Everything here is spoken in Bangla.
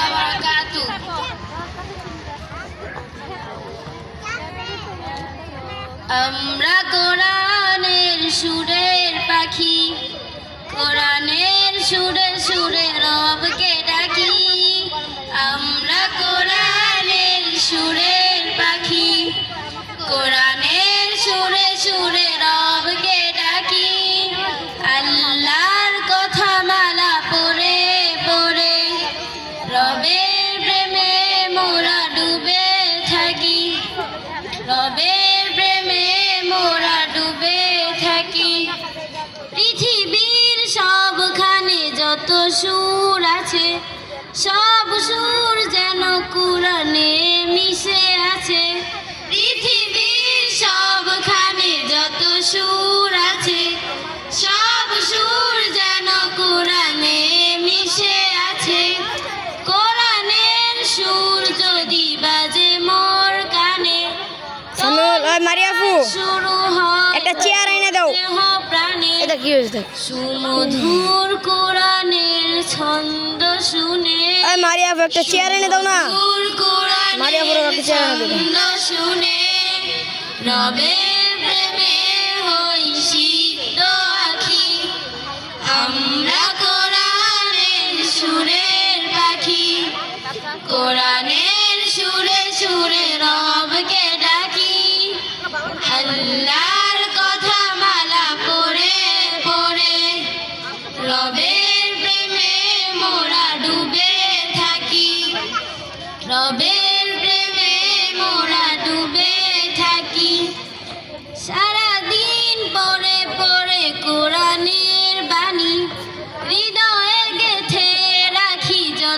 ওয়া বারাকাতুহু। আমরা কোরআনের সুরের পাখি, কোরআনের সুরে সুরে রবকে ডাকি। আমরা কোরআনের সুরের পাখি, কোরআনের সুরে সুরে রবকে ডাকি। আল্লাহর কথা মালা পড়ে পড়ে রবের প্রেমে মোরা ডুবে থাকি, রবের প্রেমে মোরা ডুবে থাকি। পৃথিবীর সবখানে যত সুর আছে, সব সুর যেন কোরআনে মিশে আছে। পৃথিবীর সবখানে যত সুর আছে, সব সুর যেন কোরআনে মিশে আছে। কোরআনের সুর যদি বাজে মোর কানে, শুরু হয় একটা চেয়ার এনে দাও। প্রাণে। এটা কি হয়েছে? সুমধুর কোরআনের ছন্দ শুনে, মারিয়া একটা চেয়ার এনে দাও না। মারিয়া পুরো একটা চেয়ার এনে দাও। ছন্দ শুনে রবের প্রেমে হই সিদ্ধ আখি। আমরা কোরআনের সুরের পাখি, কোরআনের